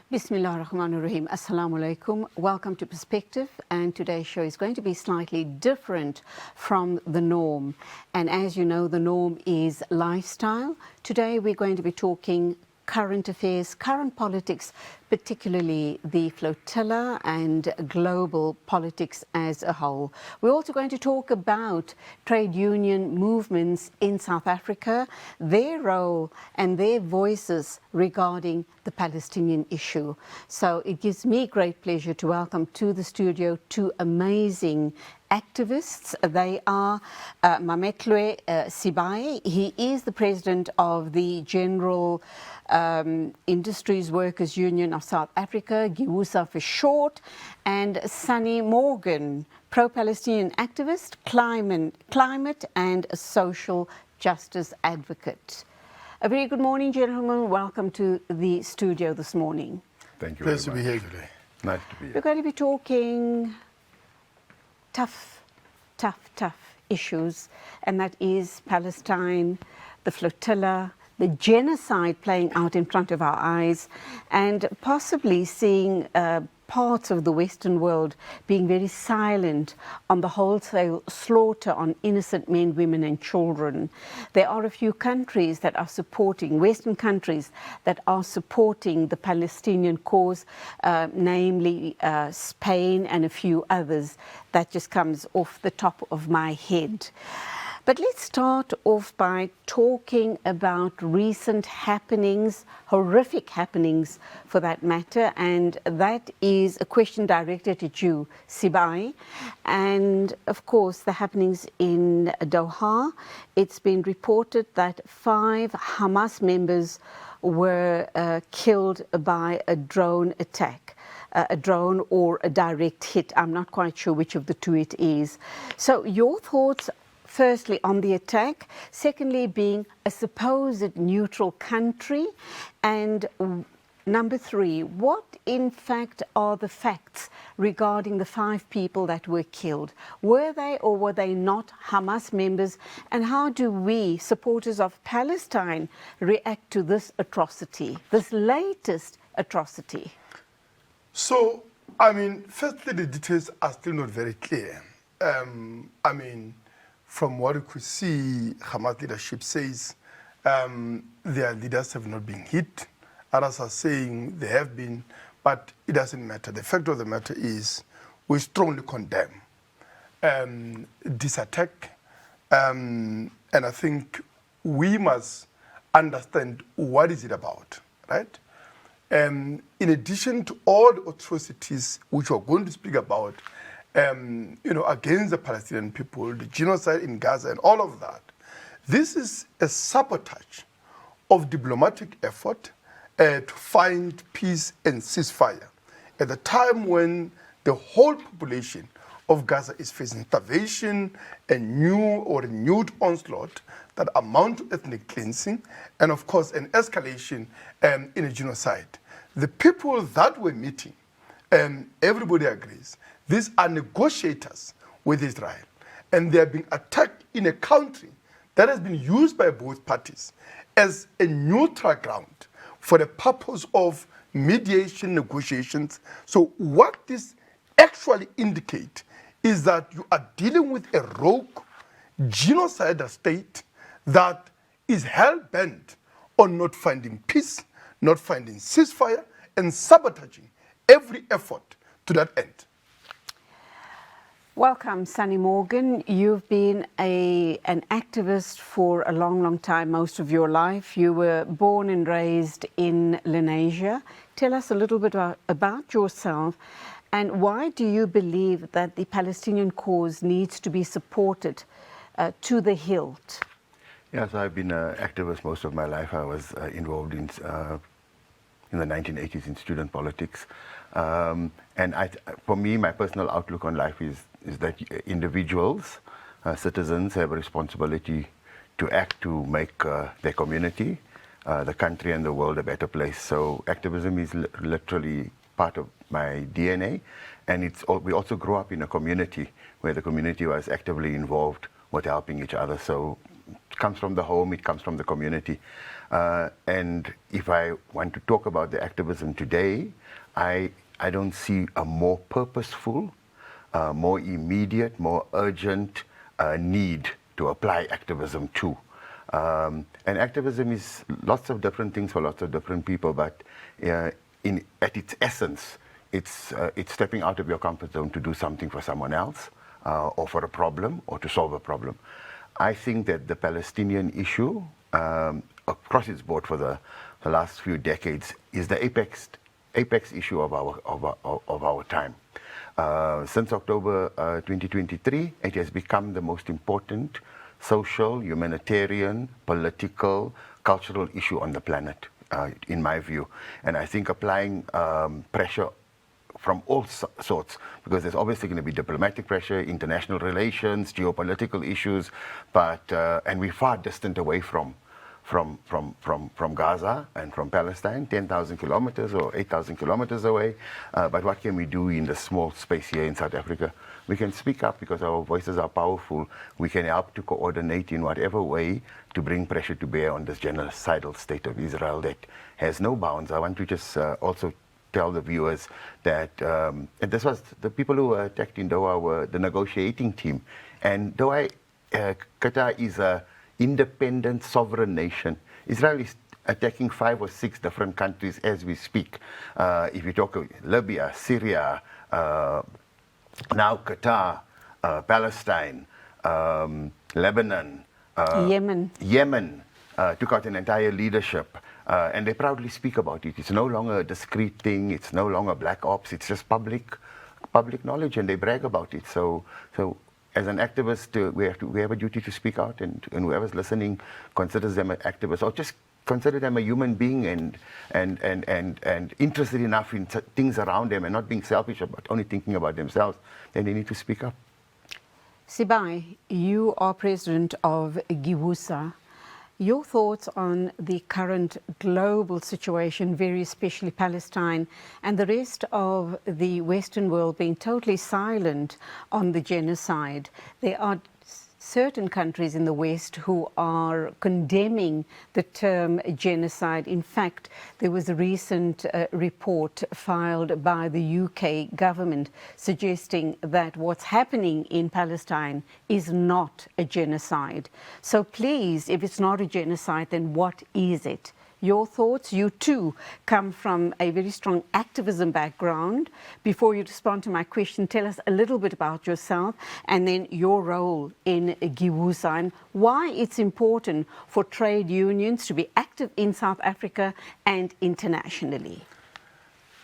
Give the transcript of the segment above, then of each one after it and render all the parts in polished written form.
Bismillah ar-Rahman ar-Rahim. Assalamu alaikum. Welcome to Perspective, and today's show is going to be slightly different from the norm. And as you know, the norm is lifestyle. Today we're going to be talking current affairs, current politics, particularly the flotilla and global politics as a whole. We're also going to talk about trade union movements in South Africa, their role and their voices regarding the Palestinian issue. So it gives me great pleasure to welcome to the studio two amazing activists. They are Mametlwe Sebei. He is the president of the General Industries Workers Union of South Africa, GIWUSA for short, and Sunny Morgan, pro-Palestinian activist, climate and a social justice advocate. A very good morning, gentlemen. Welcome to the studio this morning. Thank you very Pleasure much. to be here today. Nice to be We're here. going to be talking tough issues, and that is Palestine, the flotilla, the genocide playing out in front of our eyes, and possibly seeing parts of the Western world being very silent on the wholesale slaughter on innocent men, women and children. There are a few countries that are supporting, Western countries that are supporting the Palestinian cause, namely Spain and a few others. That just comes off the top of my head. But let's start off by talking about recent happenings, horrific happenings for that matter, and that is a question directed at you, Sebei. And of course, the happenings in Doha. It's been reported that 5 Hamas members were killed by a drone attack. A drone or a direct hit. I'm not quite sure which of the two it is. So your thoughts, firstly, on the attack, secondly, being a supposed neutral country, and number 3, what in fact are the facts regarding the 5 people that were killed? Were they or were they not Hamas members? And how do we, supporters of Palestine, react to this atrocity, this latest atrocity? So, firstly, the details are still not very clear. From what we could see, Hamas leadership says their leaders have not been hit. Others are saying they have been, but it doesn't matter. The fact of the matter is we strongly condemn this attack. And I think we must understand what is it about, right? In addition to all the atrocities which we're going to speak about, against the Palestinian people, the genocide in Gaza and all of that, this is a sabotage of diplomatic effort to find peace and ceasefire at the time when the whole population of Gaza is facing starvation, a new or renewed onslaught that amount to ethnic cleansing, and of course an escalation in a genocide. The people that we're meeting, everybody agrees, these are negotiators with Israel, and they are being attacked in a country that has been used by both parties as a neutral ground for the purpose of mediation negotiations. So what this actually indicates is that you are dealing with a rogue genocidal state that is hell-bent on not finding peace, not finding ceasefire, and sabotaging every effort to that end. Welcome, Sunny Morgan. You've been an activist for a long time, most of your life. You were born and raised in Lenasia. Tell us a little bit about yourself, and why do you believe that the Palestinian cause needs to be supported to the hilt? Yes, I've been an activist most of my life. I was involved in the 1980s in student politics. For me, my personal outlook on life is that individuals, citizens, have a responsibility to act to make their community, the country and the world a better place. So activism is literally part of my DNA, and we also grew up in a community where the community was actively involved with helping each other. So it comes from the home, it comes from the community. And if I want to talk about the activism today, I don't see a more purposeful, more immediate, more urgent need to apply activism to. And activism is lots of different things for lots of different people, but at its essence, it's stepping out of your comfort zone to do something for someone else, or for a problem, or to solve a problem. I think that the Palestinian issue, across its board for the last few decades, is the apex issue of our time. Since October 2023, it has become the most important social, humanitarian, political, cultural issue on the planet, in my view. And I think applying pressure from all sorts, because there's obviously going to be diplomatic pressure, international relations, geopolitical issues, but and we're far distant away from Gaza and from Palestine, 10,000 kilometers or 8,000 kilometers away. But what can we do in the small space here in South Africa? We can speak up because our voices are powerful. We can help to coordinate in whatever way to bring pressure to bear on this genocidal state of Israel that has no bounds. I want to just also tell the viewers that, and this was the people who were attacked in Doha were the negotiating team. And Doha, Qatar is a independent, sovereign nation. Israel is attacking 5 or 6 different countries as we speak. If you talk of Libya, Syria, now Qatar, Palestine, Lebanon, Yemen took out an entire leadership. And they proudly speak about it. It's no longer a discrete thing. It's no longer black ops. It's just public knowledge, and they brag about it. So as an activist, we have a duty to speak out, and whoever's listening considers them an activist, or just consider them a human being and interested enough in things around them and not being selfish about only thinking about themselves, then they need to speak up. Sebei, you are president of GIWUSA. Your thoughts on the current global situation, very especially Palestine, and the rest of the Western world being totally silent on the genocide. There are certain countries in the West who are condemning the term genocide. In fact, there was a recent report filed by the UK government suggesting that what's happening in Palestine is not a genocide. So please, if it's not a genocide, then what is it? Your thoughts? You too come from a very strong activism background. Before you respond to my question, tell us a little bit about yourself and then your role in GIWUSA and why it's important for trade unions to be active in South Africa and internationally.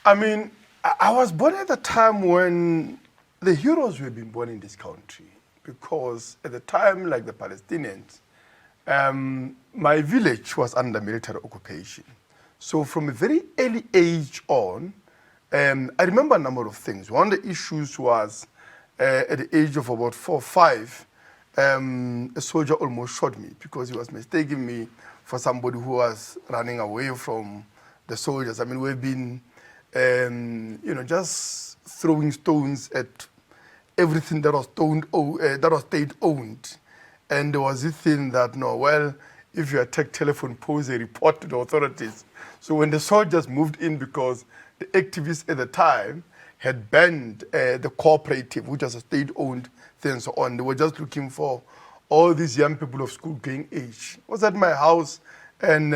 I mean, I was born at the time when the heroes were being born in this country, because at the time, like the Palestinians, my village was under military occupation. So from a very early age on, I remember a number of things. One of the issues was at the age of about 4 or 5, a soldier almost shot me because he was mistaking me for somebody who was running away from the soldiers. I mean, we've been, just throwing stones at everything that was state-owned. And there was this thing that, no, well, if you attack telephone poles, they report to the authorities. So when the soldiers moved in, because the activists at the time had banned the cooperative, which was a state-owned thing and so on, they were just looking for all these young people of school-going age. I was at my house, and,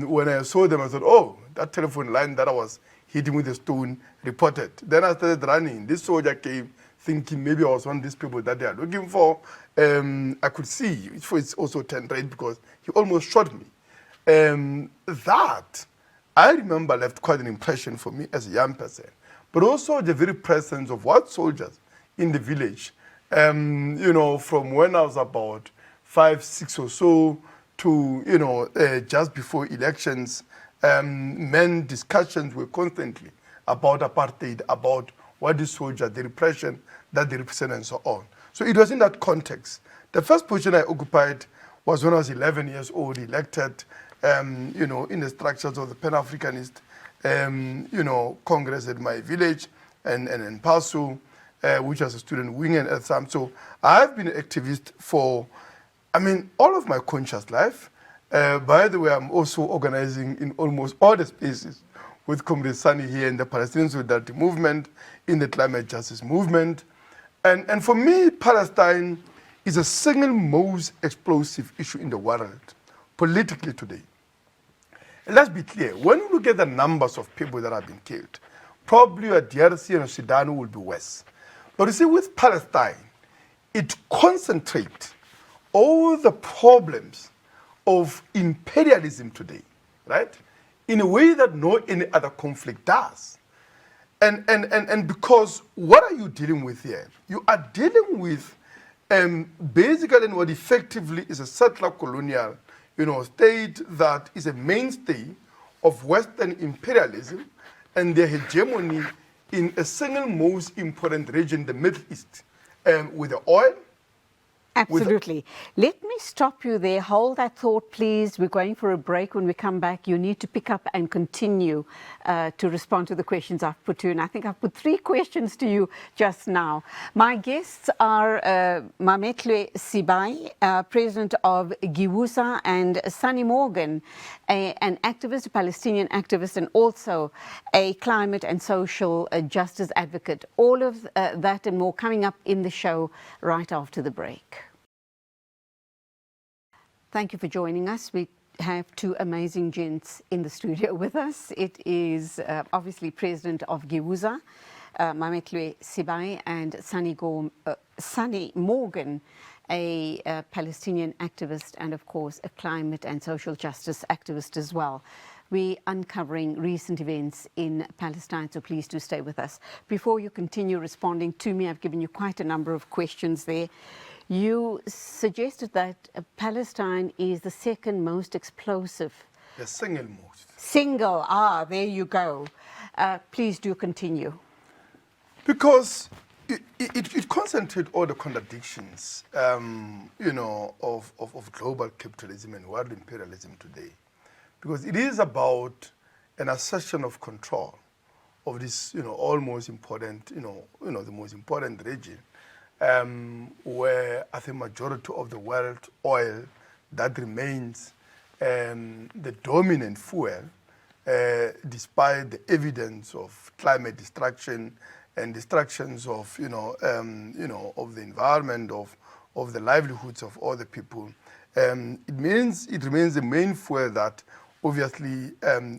when I saw them, I thought, oh, that telephone line that I was hitting with a stone reported. Then I started running. This soldier came, thinking maybe I was one of these people that they are looking for. I could see, it's also turned red because he almost shot me. That, I remember, left quite an impression for me as a young person. But also the very presence of white soldiers in the village. From when I was about 5, 6 or so to, just before elections, men discussions were constantly about apartheid, about what the soldiers, the repression that they represent and so on. So it was in that context. The first position I occupied was when I was 11 years old, elected, in the structures of the Pan-Africanist, Congress at my village and in Paso, which was a student wing and at time. So I've been an activist for, all of my conscious life. By the way, I'm also organizing in almost all the spaces with Comrade Sani here in the Palestinian Solidarity Movement, in the climate justice movement. And for me, Palestine is the single most explosive issue in the world, politically today. And let's be clear, when you look at the numbers of people that have been killed, probably a DRC and Sudan will be worse. But you see, with Palestine, it concentrates all the problems of imperialism today, right? In a way that no any other conflict does. And because what are you dealing with here? You are dealing with basically what effectively is a settler colonial, state that is a mainstay of Western imperialism and their hegemony in a single most important region, the Middle East, with the oil. Absolutely. Let me stop you there. Hold that thought, please. We're going for a break. When we come back, you need to pick up and continue to respond to the questions I've put to you. And I think I've put 3 questions to you just now. My guests are Mametlwe Sebei, president of GIWUSA, and Sunny Morgan, an activist, a Palestinian activist, and also a climate and social justice advocate. All of that and more coming up in the show right after the break. Thank you for joining us. We have 2 amazing gents in the studio with us. It is obviously President of GIWUSA, Mametlwe Sebei, and Sunny Morgan, a Palestinian activist and, of course, a climate and social justice activist as well. We're uncovering recent events in Palestine, so please do stay with us. Before you continue responding to me, I've given you quite a number of questions there. You suggested that Palestine is the second most explosive. The single most. Single, there you go. Please do continue. Because it concentrates all the contradictions, of global capitalism and world imperialism today. Because it is about an assertion of control of this, almost important, the most important region, where I think majority of the world oil that remains the dominant fuel, despite the evidence of climate destruction and destructions of, of the environment, of the livelihoods of all the people. It remains the main fuel that obviously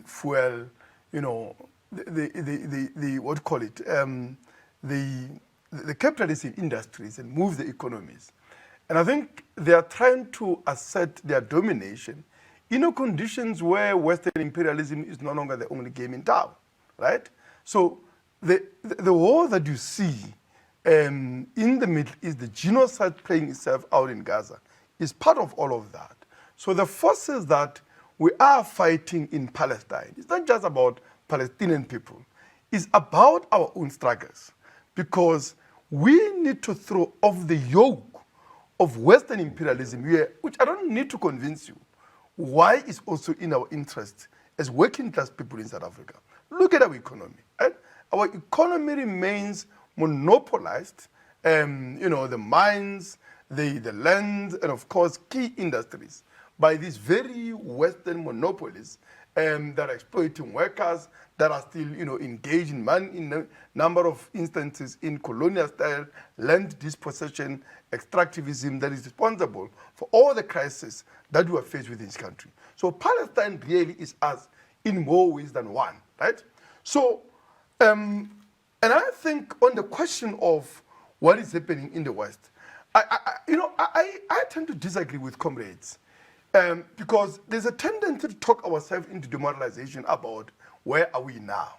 fuel, the capitalist industries and move the economies. And I think they are trying to assert their domination in conditions where Western imperialism is no longer the only game in town, right? So the war that you see in the Middle East, the genocide playing itself out in Gaza, is part of all of that. So the forces that we are fighting in Palestine, it's not just about Palestinian people, it's about our own struggles. Because we need to throw off the yoke of Western imperialism here, which I don't need to convince you why it's also in our interest as working class people in South Africa. Look at our economy. Right? Our economy remains monopolized, the mines, the land, and of course key industries by these very Western monopolies that are exploiting workers, that are still, engaged in a number of instances in colonial-style land dispossession, extractivism that is responsible for all the crises that we are faced with in this country. So Palestine really is us in more ways than one, right? So, and I think on the question of what is happening in the West, I tend to disagree with comrades. Because there's a tendency to talk ourselves into demoralization about where are we now.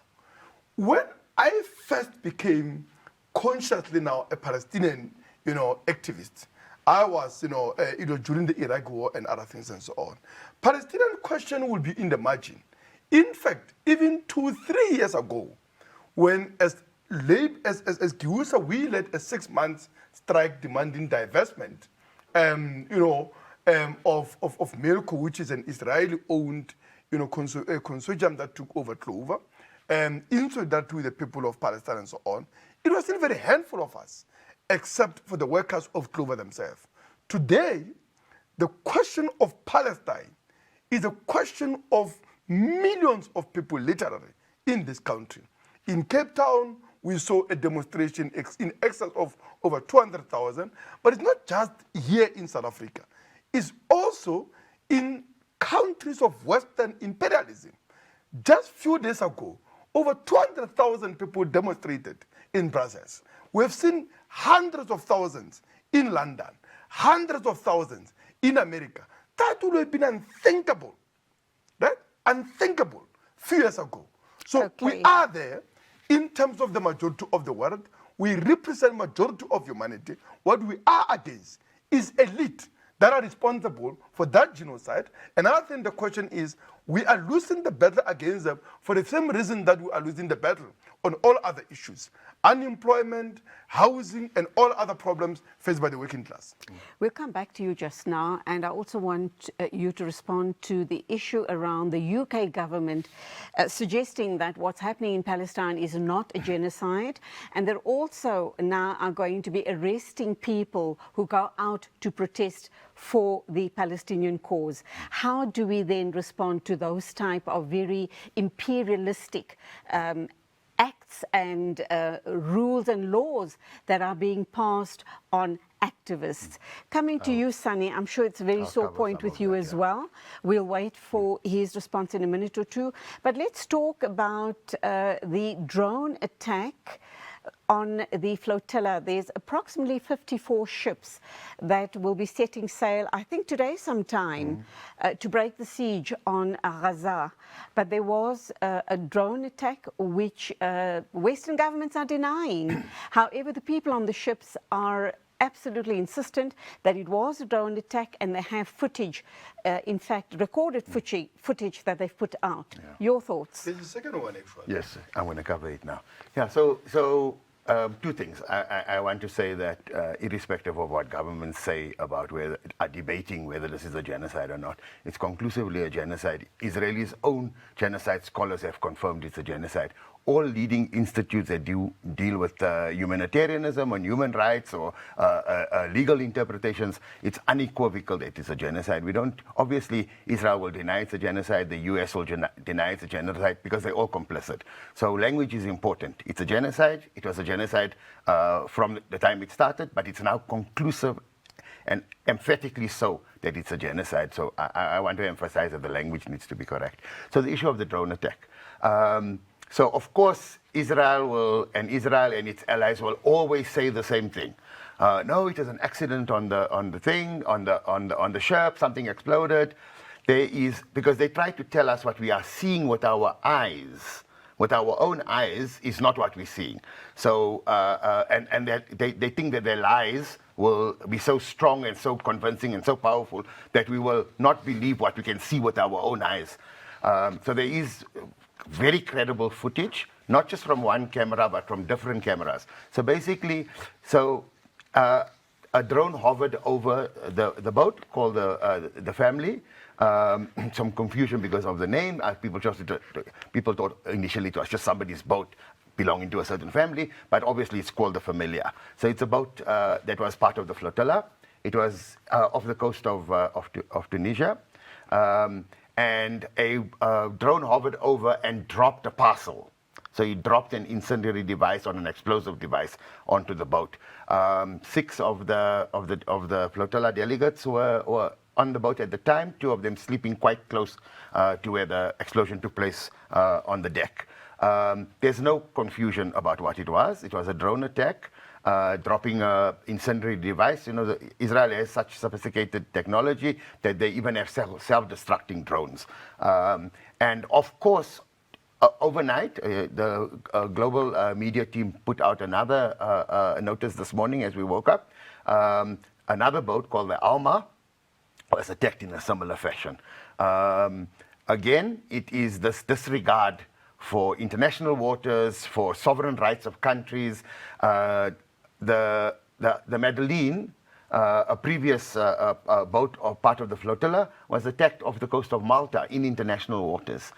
When I first became consciously now a Palestinian, activist, I was, during the Iraq War and other things and so on. Palestinian question will be in the margin. In fact, even 2-3 years ago, when as GIWUSA, we led a 6-month strike demanding divestment, of Milko, which is an Israeli-owned, consortium that took over Clover, into that with the people of Palestine and so on. It was still very handful of us, except for the workers of Clover themselves. Today, the question of Palestine is a question of millions of people literally in this country. In Cape Town, we saw a demonstration in excess of over 200,000, but it's not just here in South Africa. It's also in countries of Western imperialism. Just a few days ago, over 200,000 people demonstrated in Brussels. We've seen hundreds of thousands in London, hundreds of thousands in America. That would have been unthinkable, right? Unthinkable a few years ago. So we are there in terms of the majority of the world. We represent majority of humanity. What we are against is elite that are responsible for that genocide. And I think the question is, we are losing the battle against them for the same reason that we are losing the battle on all other issues: unemployment, housing, and all other problems faced by the working class. We'll come back to you just now, and I also want you to respond to the issue around the UK government suggesting that what's happening in Palestine is not a genocide, and they're also now are going to be arresting people who go out to protest for the Palestinian cause. How do we then respond to those type of very imperialistic acts and rules and laws that are being passed on activists? Coming to you, Sunny, I'm sure it's a very sore point with you as well. We'll wait for his response in a minute or two. But let's talk about the drone attack on the flotilla. There's approximately 54 ships that will be setting sail, I think today sometime, to break the siege on Gaza. But there was a drone attack which Western governments are denying. However, the people on the ships are absolutely insistent that it was a drone attack, and they have footage, in fact, recorded footage that they've put out. Yeah. Your thoughts? There's a second one, actually. Yes, I'm going to cover it now. Yeah, so two things. I want to say that irrespective of what governments say about whether are debating whether this is a genocide or not, it's conclusively a genocide. Israelis' own genocide scholars have confirmed it's a genocide. All leading institutes that deal with humanitarianism and human rights or legal interpretations, it's unequivocal that it's a genocide. We don't, obviously, Israel will deny it's a genocide, the US will deny it's a genocide because they're all complicit. So language is important. It's a genocide. It was a genocide from the time it started, but it's now conclusive and emphatically so that it's a genocide. So I want to emphasize that the language needs to be correct. So the issue of the drone attack. So of course, Israel and its allies will always say the same thing. No, it was an accident on the ship. Something exploded. Because they try to tell us what we are seeing with our eyes. With our own eyes is not what we're seeing. So and they think that their lies will be so strong and so convincing and so powerful that we will not believe what we can see with our own eyes. So there is very credible footage, not just from one camera, but from different cameras. So basically, a drone hovered over the boat called the Family. Some confusion because of the name. People thought initially it was just somebody's boat belonging to a certain family, but obviously it's called the Familia. So it's a boat that was part of the flotilla. It was off the coast of Tunisia. And a drone hovered over and dropped a parcel. So he dropped an incendiary device on an explosive device onto the boat. 6 of the flotilla delegates were on the boat at the time. 2 of them sleeping quite close to where the explosion took place on the deck. There's no confusion about what it was. It was a drone attack. Dropping an incendiary device. You know, Israel has such sophisticated technology that they even have self-destructing drones. And of course, overnight, the global media team put out another notice this morning as we woke up. Another boat called the Alma was attacked in a similar fashion. Again, it is this disregard for international waters, for sovereign rights of countries. The Madeleine, a previous boat or part of the flotilla, was attacked off the coast of Malta in international waters.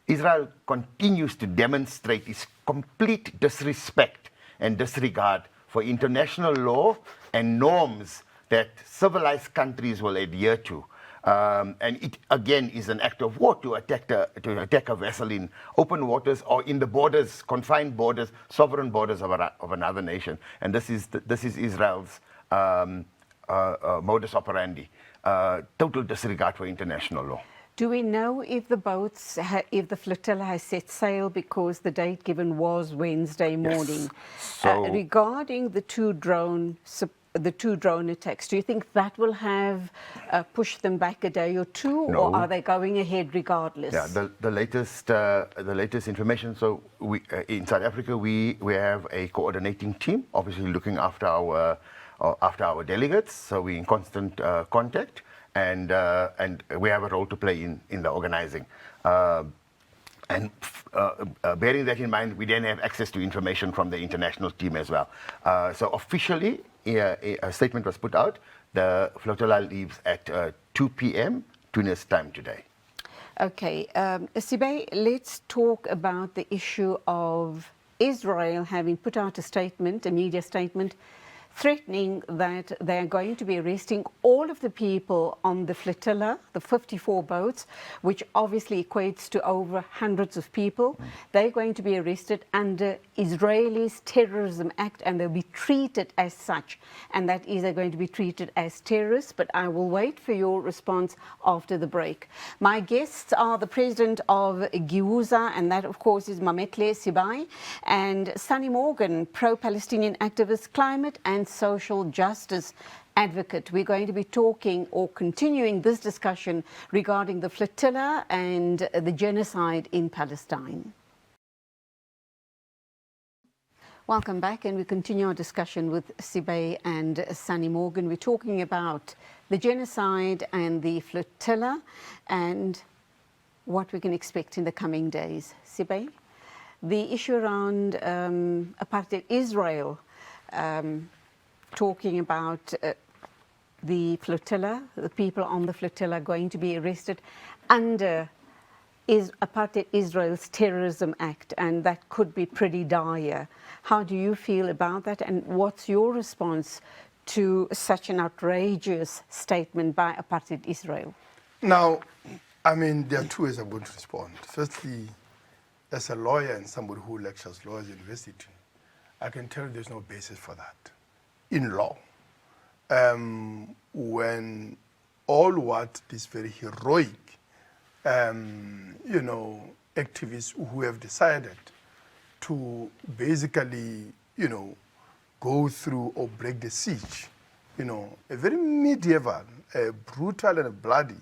Israel continues to demonstrate its complete disrespect and disregard for international law and norms that civilized countries will adhere to. And it again is an act of war to attack a vessel in open waters or in the borders, confined borders, sovereign borders of another nation. And this is Israel's modus operandi, total disregard for international law. Do we know if the boats, if the flotilla has set sail, because the date given was Wednesday morning? Yes. So, regarding the two drone attacks, do you think that will have pushed them back a day or two, no. or are they going ahead regardless? Yeah, the latest information. So we in South Africa we have a coordinating team, obviously looking after our delegates. So we're in constant contact. And we have a role to play in the organizing. And bearing that in mind, we then have access to information from the international team as well. So officially, a statement was put out. The flotilla leaves at 2 p.m. Tunis time today. Okay, Sebei, let's talk about the issue of Israel having put out a statement, a media statement, threatening that they are going to be arresting all of the people on the flotilla, the 54 boats, which obviously equates to over hundreds of people. They're going to be arrested under Israel's Terrorism Act, and they'll be treated as such. And that is, they're going to be treated as terrorists. But I will wait for your response after the break. My guests are the president of GIWUSA, and that, of course, is Mametlwe Sebei, and Sunny Morgan, pro-Palestinian activist, climate and social justice advocate. We're going to be talking or continuing this discussion regarding the flotilla and the genocide in Palestine. Welcome back, and we continue our discussion with Sebei and Sunny Morgan. We're talking about the genocide and the flotilla and what we can expect in the coming days. Sebei, the issue around apartheid Israel, talking about the flotilla, the people on the flotilla going to be arrested under apartheid Israel's Terrorism Act, and that could be pretty dire. How do you feel about that, and what's your response to such an outrageous statement by apartheid Israel? Now, I mean, there are two ways I'm going to respond. Firstly, as a lawyer and somebody who lectures law at university, I can tell you there's no basis for that in law. When all what these very heroic, activists who have decided to basically, go through or break the siege, a very medieval, brutal and bloody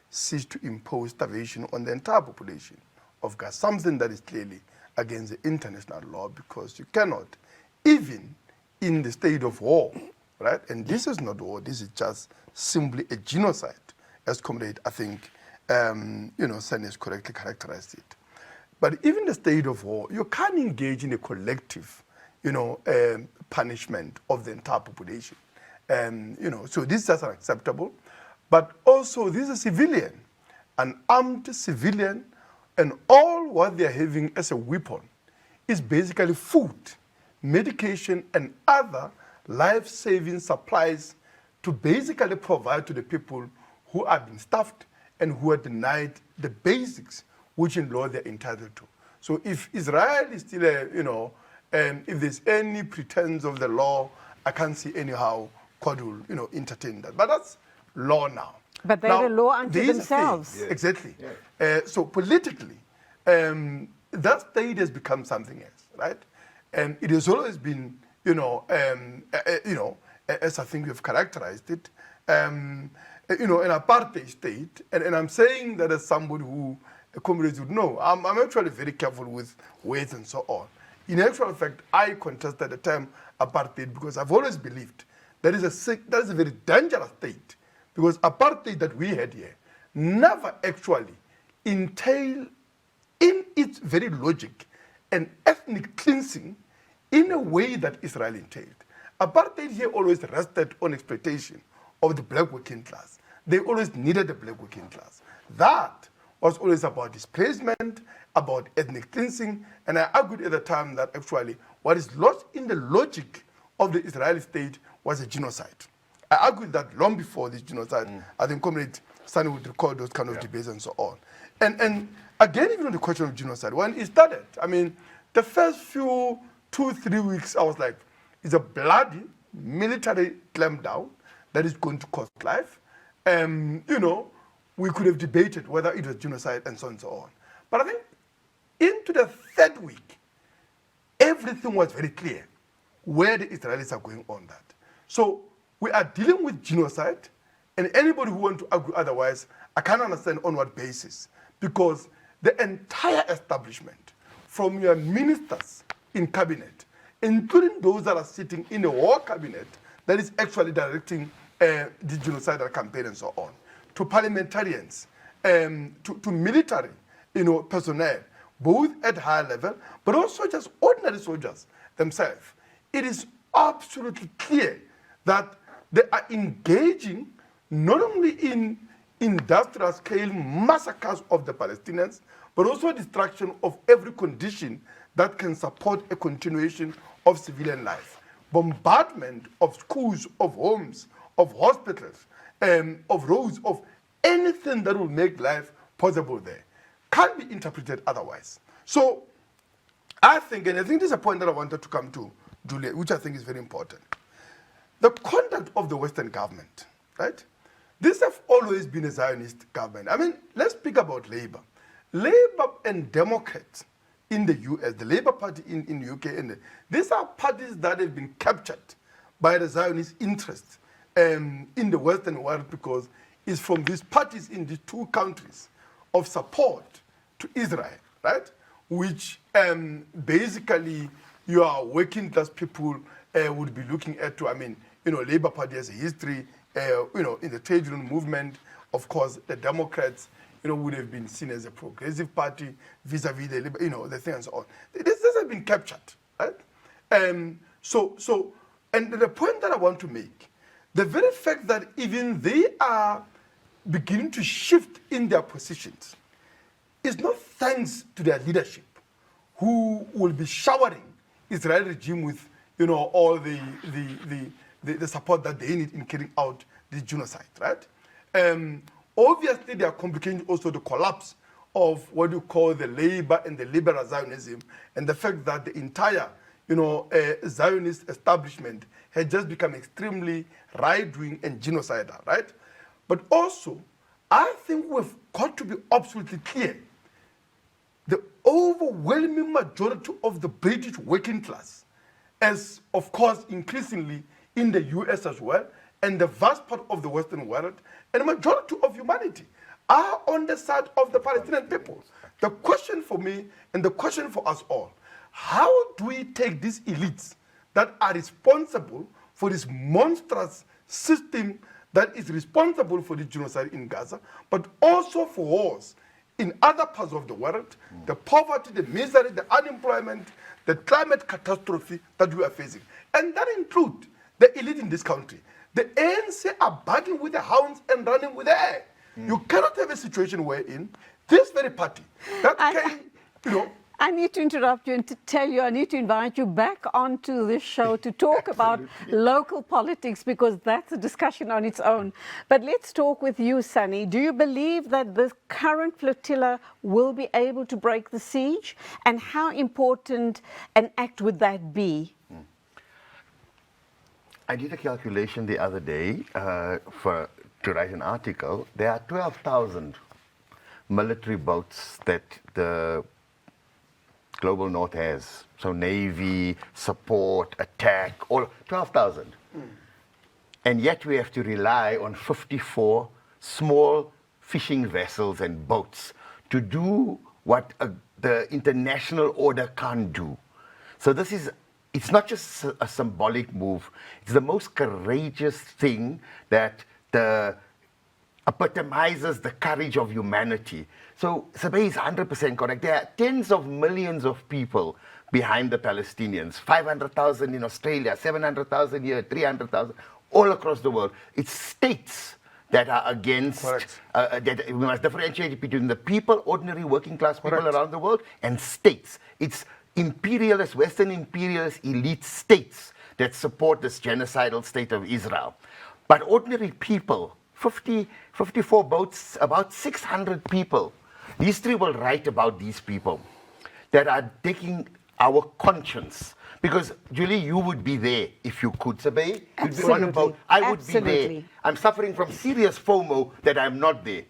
siege to impose starvation on the entire population of Gaza, something that is clearly against the international law, because you cannot, even in the state of war, right? And this is not war, this is just simply a genocide, as Comrade, I think, Sani has correctly characterized it. But even the state of war, you can't engage in a collective, punishment of the entire population. So this is just unacceptable. But also, this is a civilian, an armed civilian, and all what they're having as a weapon is basically food, medication, and other life-saving supplies to basically provide to the people who have been starved and who are denied the basics which in law they're entitled to. So if Israel is still if there's any pretense of the law, I can't see anyhow court will, entertain that. But that's law now. But they're a law unto themselves. Yeah. Exactly. Yeah. So politically, that state has become something else, right? And it has always been, as I think we've characterized it, an apartheid state. And I'm saying that as somebody who comrades would know, I'm actually very careful with words and so on. In actual fact, I contested the term apartheid because I've always believed that is a very dangerous state, because apartheid that we had here never actually entailed in its very logic an ethnic cleansing in a way that Israel entailed. Apartheid here always rested on exploitation of the black working class. They always needed the black working class. That was always about displacement, about ethnic cleansing, and I argued at the time that actually what is lost in the logic of the Israeli state was a genocide. I argued that long before this genocide. I think Comrade Sunny would recall those kind of debates and so on. And again, even on the question of genocide, when it started, I mean, the first few 2-3 weeks, I was like, it's a bloody military clampdown that is going to cost life. You know, we could have debated whether it was genocide and so on and so on. But I think into the third week, everything was very clear where the Israelis are going on that. So we are dealing with genocide, and anybody who wants to argue otherwise, I can't understand on what basis. Because the entire establishment, from your ministers in cabinet, including those that are sitting in the war cabinet that is actually directing the genocidal campaign and so on, to parliamentarians, to military, personnel, both at high level, but also just ordinary soldiers themselves. It is absolutely clear that they are engaging not only in industrial scale massacres of the Palestinians, but also destruction of every condition that can support a continuation of civilian life. Bombardment of schools, of homes, of hospitals, of roads, of anything that will make life possible there can't be interpreted otherwise. So I think, and I think this is a point that I wanted to come to, Julia, which I think is very important. The conduct of the Western government, right? This has always been a Zionist government. I mean, let's speak about Labour. Labour and Democrats in the US, the Labour Party in the UK, and these are parties that have been captured by the Zionist interests in the Western world, because it's from these parties in these two countries of support to Israel, right? Which basically your working class people would be looking at to, I mean, Labour Party has a history, in the trade union movement. Of course, the Democrats, would have been seen as a progressive party vis-a-vis the, the thing and so on. This has been captured, right? And the point that I want to make, the very fact that even they are beginning to shift in their positions is not thanks to their leadership, who will be showering Israeli regime with, all the support that they need in carrying out this genocide, right? Obviously, they are complicating also the collapse of what you call the labor and the liberal Zionism, and the fact that the entire, Zionist establishment had just become extremely right-wing and genocidal, right? But also, I think we've got to be absolutely clear. The overwhelming majority of the British working class, as of course increasingly in the US as well, and the vast part of the Western world, and the majority of humanity are on the side of the Palestinian people. The question for me, and the question for us all, how do we take these elites that are responsible for this monstrous system that is responsible for the genocide in Gaza, but also for wars in other parts of the world, the poverty, the misery, the unemployment, the climate catastrophe that we are facing. And that includes the elite in this country. The ANC are barking with the hounds and running with the air. You cannot have a situation wherein this very party that can, I need to interrupt you and to tell you, I need to invite you back onto this show to talk about local politics, because that's a discussion on its own. But let's talk with you, Sunny. Do you believe that the current flotilla will be able to break the siege? And how important an act would that be? I did a calculation the other day to write an article. There are 12,000 military boats that the Global North has. So Navy, support, attack, all 12,000. And yet we have to rely on 54 small fishing vessels and boats to do what the international order can't do. So it's not just a symbolic move. It's the most courageous thing that epitomizes the courage of humanity. So Sebei is 100% correct. There are tens of millions of people behind the Palestinians. 500,000 in Australia, 700,000 here, 300,000, all across the world. It's states that are against, that we must differentiate between the people, ordinary working class people around the world, and states. It's imperialist, Western imperialist elite states that support this genocidal state of Israel. But ordinary people 54 boats, about 600 people. History will write about these people that are taking our conscience. Because, Julie, you would be there if you could, Sebei. You'd be on a boat. I would be there. I'm suffering from serious FOMO that I'm not there.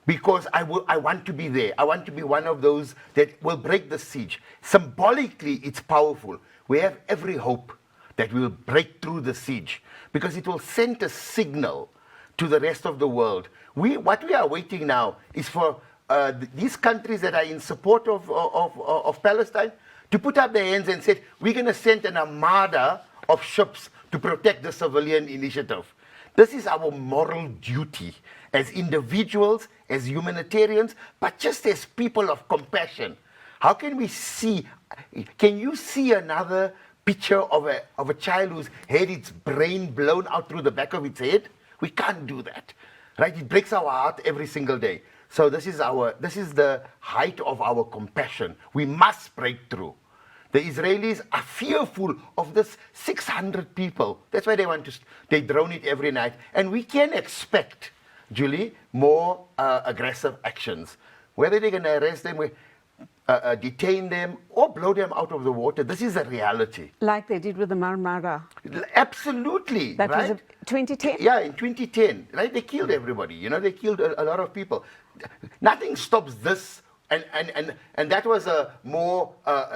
Because I want to be there. I want to be one of those that will break the siege. Symbolically, it's powerful. We have every hope that we will break through the siege. Because it will send a signal to the rest of the world. What we are waiting now is for these countries that are in support of Palestine to put up their hands and say, we're going to send an armada of ships to protect the civilian initiative. This is our moral duty as individuals, as humanitarians, but just as people of compassion. How can we see, can you see another picture of a child who's had its brain blown out through the back of its head? We can't do that, right? It breaks our heart every single day. So this is the height of our compassion. We must break through. The Israelis are fearful of this 600 people. That's why they drone it every night. And we can expect, Julie, more aggressive actions. Whether they're going to arrest them, detain them, or blow them out of the water, this is a reality. Like they did with the Marmara. Absolutely. That right? was 2010? Yeah, in 2010. Right? They killed everybody. You know, they killed a lot of people. Nothing stops this. And that was a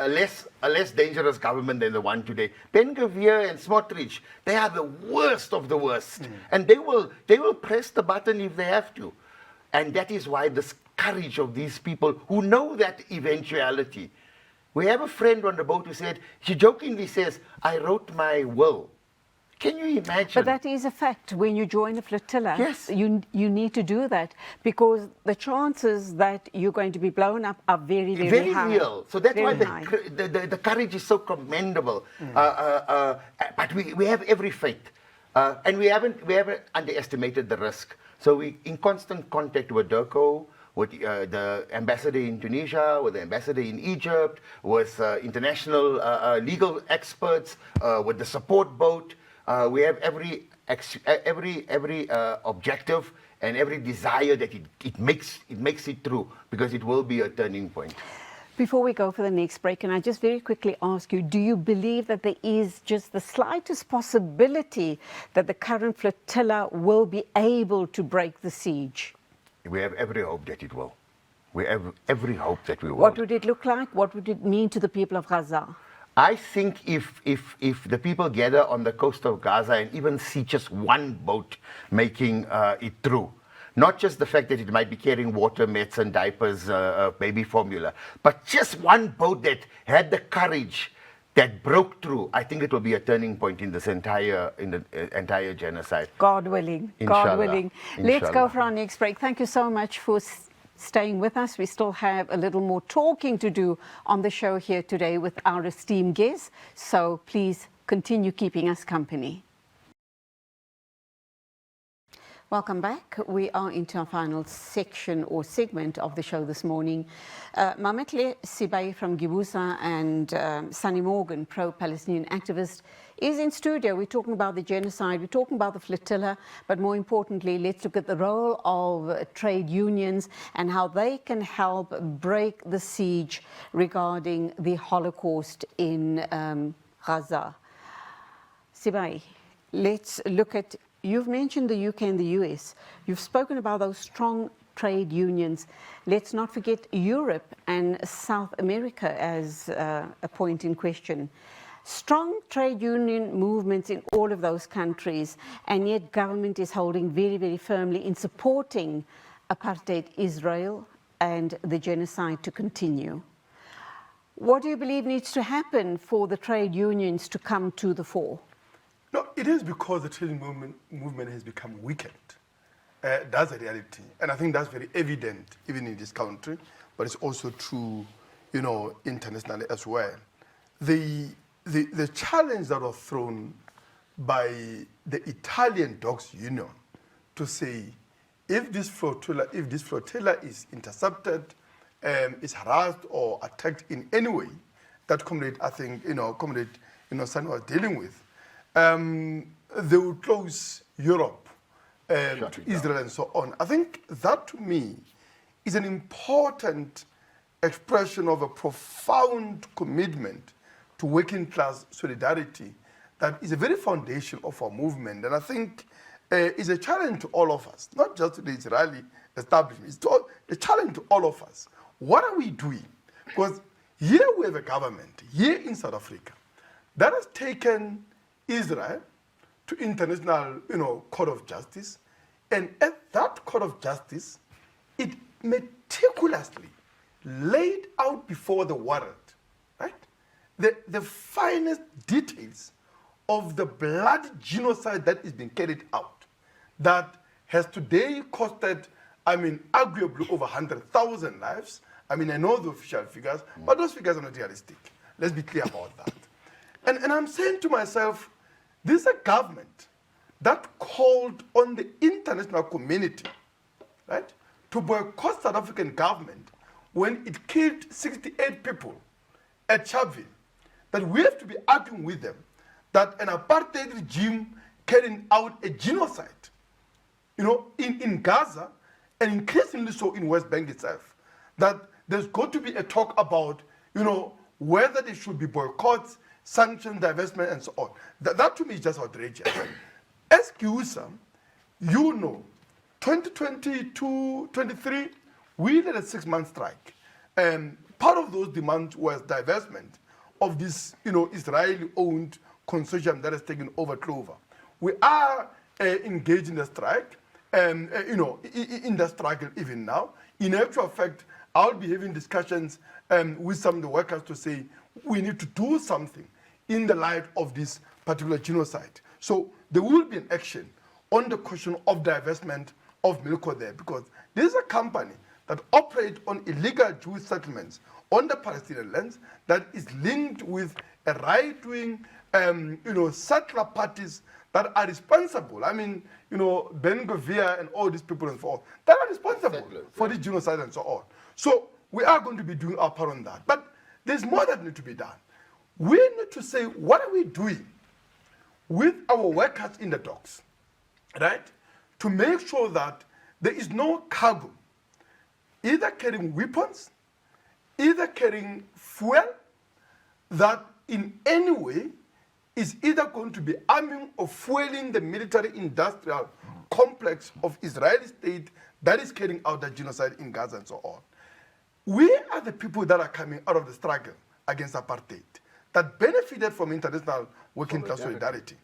less dangerous government than the one today. Ben-Gvir and Smotrich, they are the worst of the worst. And they will press the button if they have to. And that is why this courage of these people who know that eventuality. We have a friend on the boat who said, she jokingly says, I wrote my will. Can you imagine? But that is a fact. When you join a flotilla, yes, you need to do that because the chances that you're going to be blown up are very, very high. Very real. So that's why the courage is so commendable. But we have every faith. And we haven't underestimated the risk. So we're in constant contact with DIRCO, with the ambassador in Tunisia, with the ambassador in Egypt, with international legal experts, with the support boat. We have every objective and every desire that it makes it through, because it will be a turning point. Before we go for the next break, can I just very quickly ask you, do you believe that there is just the slightest possibility that the current flotilla will be able to break the siege? We have every hope that it will. We have every hope that we will. What would it look like? What would it mean to the people of Gaza? I think if the people gather on the coast of Gaza and even see just one boat making it through, not just the fact that it might be carrying water, medicine, diapers, baby formula, but just one boat that had the courage that broke through, I think it will be a turning point in this entire genocide. God willing. Inshallah. God willing. Let's go for our next break. Thank you so much for staying with us. We still have a little more talking to do on the show here today with our esteemed guests. So please continue keeping us company. Welcome back. We are into our final section or segment of the show this morning. Mametlwe Sebei from GIWUSA and Sunny Morgan, pro-Palestinian activist, is in studio. We're talking about the genocide, we're talking about the flotilla, but more importantly, let's look at the role of trade unions and how they can help break the siege regarding the Holocaust in Gaza. Sebei, let's look at, you've mentioned the UK and the US. You've spoken about those strong trade unions. Let's not forget Europe and South America as a point in question. Strong trade union movements in all of those countries, and yet government is holding very, very firmly in supporting apartheid Israel and the genocide to continue. What do you believe needs to happen for the trade unions to come to the fore? No, it is because the trade movement has become weakened. That's a reality. And I think that's very evident even in this country, but it's also true, internationally as well. The challenge that was thrown by the Italian Docks Union to say, if this flotilla is intercepted, is harassed or attacked in any way, that Comrade Sani was dealing with, they would close Europe to Israel and so on. I think that to me is an important expression of a profound commitment to working class solidarity that is a very foundation of our movement. And I think is a challenge to all of us, not just to the Israeli establishment, it's a challenge to all of us. What are we doing? Because here we have a government, here in South Africa, that has taken Israel to international, court of justice, and at that court of justice, it meticulously laid out before the warrant, right, the finest details of the blood genocide that is being carried out, that has today costed, arguably over 100,000 lives. I know the official figures, but those figures are not realistic. Let's be clear about that. And I'm saying to myself, this is a government that called on the international community, right, to boycott South African government when it killed 68 people at Sharpeville, that we have to be arguing with them that an apartheid regime carrying out a genocide, in Gaza, and increasingly so in West Bank itself, that there's got to be a talk about, whether there should be boycotts, sanctions, divestment, and so on. That to me is just outrageous. As GIWUSA, 2022-23, we did a 6-month strike. And part of those demands was divestment of this, Israeli-owned consortium that has taken over Clover. We are engaged in the strike, in the struggle even now. In actual fact, I'll be having discussions with some of the workers to say we need to do something in the light of this particular genocide. So there will be an action on the question of divestment of Milko there, because this is a company that operates on illegal Jewish settlements on the Palestinian lands that is linked with a right-wing, settler parties that are responsible. Ben Gvir and all these people and so on, that are responsible for this genocide and so on. So we are going to be doing our part on that. But there's more that needs to be done. We need to say, what are we doing with our workers in the docks, right? To make sure that there is no cargo, either carrying weapons, either carrying fuel, that in any way is either going to be arming or fueling the military-industrial complex of Israeli state that is carrying out the genocide in Gaza and so on. We are the people that are coming out of the struggle against apartheid, that benefited from international working class solidarity.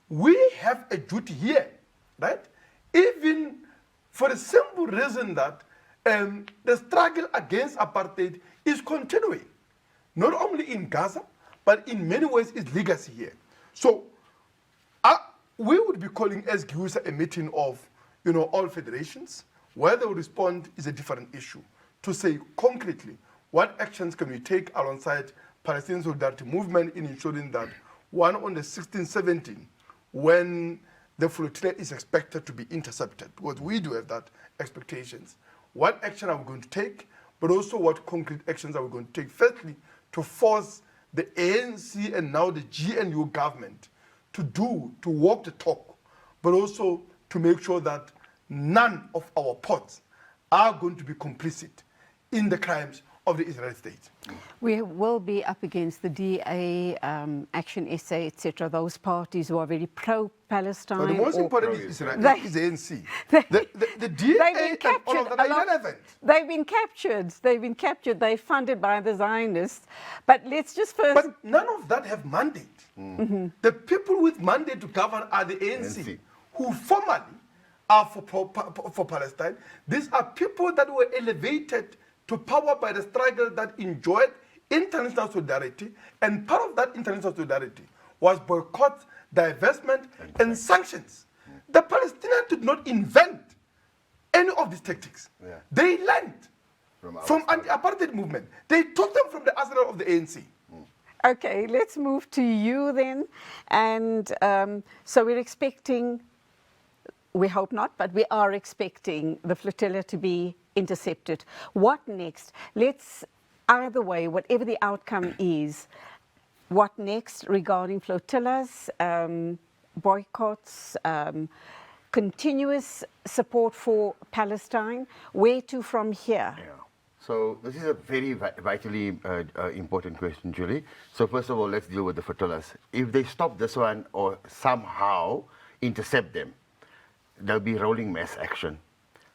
We have a duty here, right? Even for the simple reason that the struggle against apartheid is continuing, not only in Gaza, but in many ways its legacy here. So we would be calling as GIWUSA a meeting of all federations. Where they will respond is a different issue. To say concretely, what actions can we take alongside Palestinian Solidarity Movement in ensuring that, one, on the 16th, 17th, when the flotilla is expected to be intercepted, because we do have that expectations, what action are we going to take, but also what concrete actions are we going to take, firstly, to force the ANC and now the GNU government to walk the talk, but also to make sure that none of our ports are going to be complicit in the crimes of the Israeli state. We will be up against the DA, Action SA, etc., those parties who are very pro-Palestine. So the most important is Israel, is the ANC. The DA and all of that are irrelevant. They've been captured. They're funded by the Zionists. But let's just first... But none of that have mandate. Mm-hmm. The people with mandate to govern are the ANC. Who formally are for Palestine. These are people that were elevated to power by the struggle that enjoyed international solidarity, and part of that international solidarity was boycott, divestment, and sanctions. The Palestinians did not invent any of these tactics. Yeah. They learned from anti-apartheid movement. They took them from the arsenal of the ANC. Okay, let's move to you then. And so we're expecting, we hope not, but we are expecting the flotilla to be intercepted. What next? Let's, either way, whatever the outcome is, what next regarding flotillas, boycotts, continuous support for Palestine. Where to from here? Yeah. So this is a very vitally important question, Julie. So first of all, let's deal with the flotillas. If they stop this one or somehow intercept them, there'll be rolling mass action.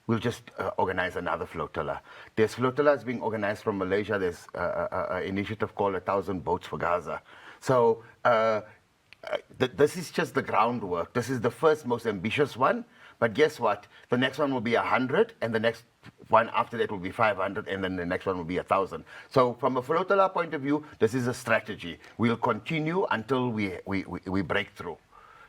We'll just organize another flotilla. There's flotillas being organized from Malaysia. There's an initiative called 1,000 Boats for Gaza. So this is just the groundwork. This is the first most ambitious one. But guess what? The next one will be 100, and the next one after that will be 500, and then the next one will be 1,000. So from a flotilla point of view, this is a strategy. We'll continue until we break through.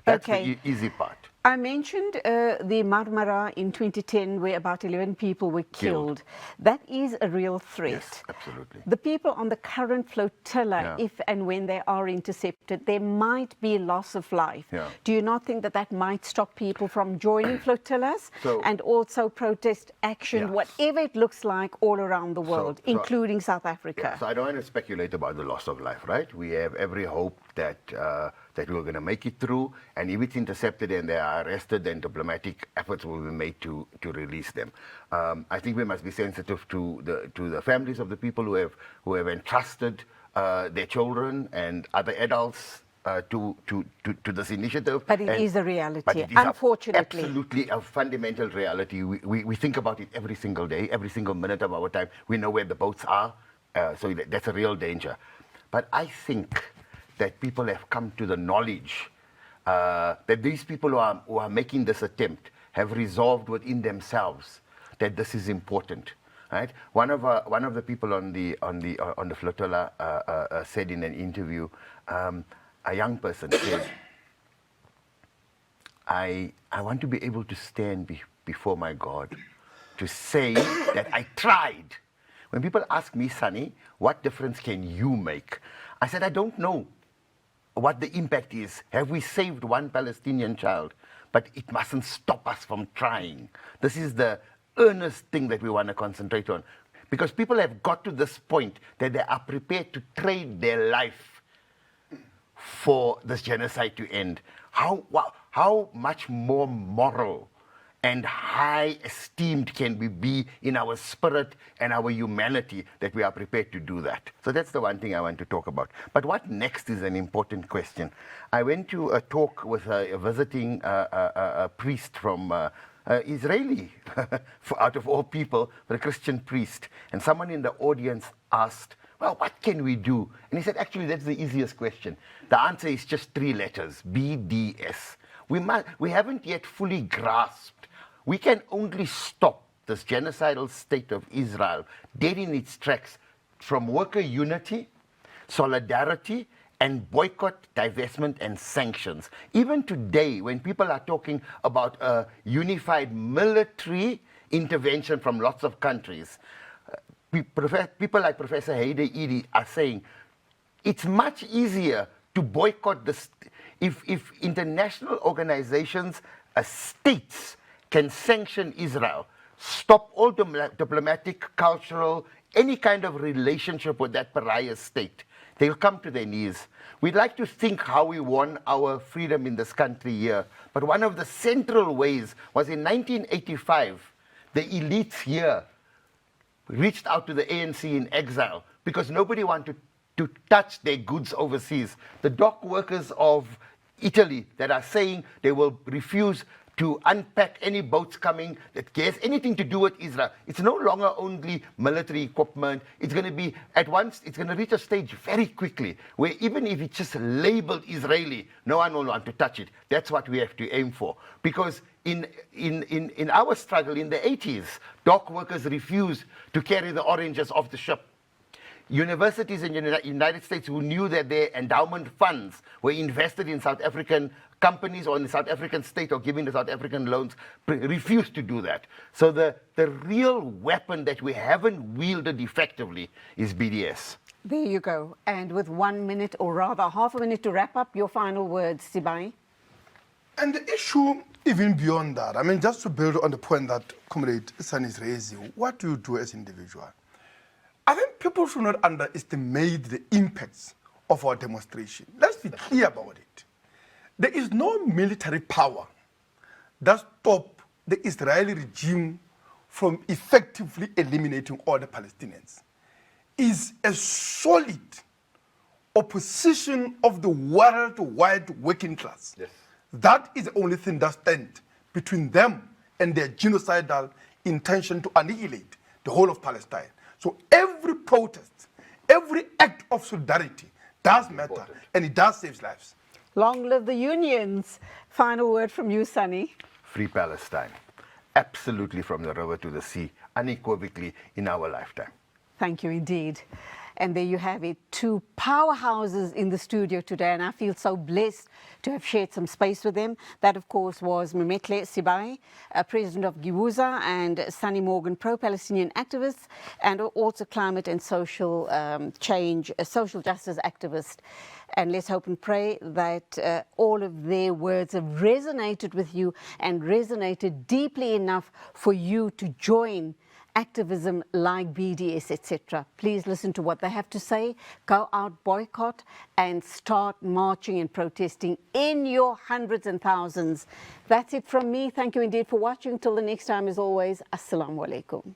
That's the easy part. I mentioned the Marmara in 2010 where about 11 people were killed. That is a real threat. Yes, absolutely. The people on the current flotilla, Yeah. if and when they are intercepted, there might be loss of life. Yeah. Do you not think that that might stop people from joining flotillas So- and also protest action, Yeah. whatever it looks like all around the world, so- including South Africa? Yeah, so I don't want to speculate about the loss of life, right? We have every hope that that we're going to make it through, and if it's intercepted and they are arrested, then diplomatic efforts will be made to release them. I think we must be sensitive to the families of the people who have entrusted their children and other adults to this initiative. But it is a reality, but it is unfortunately. absolutely a fundamental reality. We think about it every single day, every single minute of our time. We know where the boats are, so that's a real danger. But I think that people have come to the knowledge that these people who are making this attempt have resolved within themselves that this is important. Right? One of the people on the flotilla said in an interview, a young person said, I want to be able to stand before my God to say that I tried. When people ask me, Sunny, what difference can you make? I said, I don't know what the impact is. Have we saved one Palestinian child? But it mustn't stop us from trying. This is the earnest thing that we want to concentrate on. Because people have got to this point that they are prepared to trade their life for this genocide to end. How much more moral and high esteemed can we be in our spirit and our humanity that we are prepared to do that? So that's the one thing I want to talk about. But what next is an important question. I went to a talk with a visiting priest from Israeli, out of all people, but a Christian priest. And someone in the audience asked, well, what can we do? And he said, actually, that's the easiest question. The answer is just 3 letters, BDS. We haven't yet fully grasped. We can only stop this genocidal state of Israel dead in its tracks from worker unity, solidarity, and boycott, divestment, and sanctions. Even today, when people are talking about a unified military intervention from lots of countries, people like Professor Heide Edie are saying it's much easier to boycott this if international organizations, states, can sanction Israel, stop all diplomatic, cultural, any kind of relationship with that pariah state, they'll come to their knees. We'd like to think how we won our freedom in this country here, but one of the central ways was in 1985, the elites here reached out to the ANC in exile because nobody wanted to touch their goods overseas. The dock workers of Italy that are saying they will refuse to unpack any boats coming that has anything to do with Israel. It's no longer only military equipment. It's going to be, at once, it's going to reach a stage very quickly where even if it's just labeled Israeli, no one will want to touch it. That's what we have to aim for. Because in our struggle in the 80s, dock workers refused to carry the oranges off the ship. Universities in the United States who knew that their endowment funds were invested in South African companies or in the South African state or giving the South African loans refused to do that. So the real weapon that we haven't wielded effectively is BDS. There you go. And with 1 minute, or rather half a minute to wrap up, your final words, Sebei. And the issue, even beyond that, I mean, just to build on the point that Comrade San is raising, what do you do as an individual? I think people should not underestimate the impacts of our demonstration. Let's be clear about it. There is no military power that stop the Israeli regime from effectively eliminating all the Palestinians is a solid opposition of the worldwide working class. Yes. That is the only thing that stands between them and their genocidal intention to annihilate the whole of Palestine. So every protest, every act of solidarity does matter, and it does save lives. Long live the unions. Final word from you, Sunny. Free Palestine. Absolutely, from the river to the sea, unequivocally in our lifetime. Thank you indeed. And there you have it, two powerhouses in the studio today, and I feel so blessed to have shared some space with them. That, of course, was Mametlwe Sebei, president of GIWUSA, and Sunny Morgan, pro-Palestinian activist, and also climate and social change, social justice activist. And let's hope and pray that all of their words have resonated with you and resonated deeply enough for you to join activism like BDS, etc. Please listen to what they have to say. Go out, boycott, and start marching and protesting in your hundreds and thousands. That's it from me. Thank you indeed for watching. Till the next time, as always, Assalamu alaikum.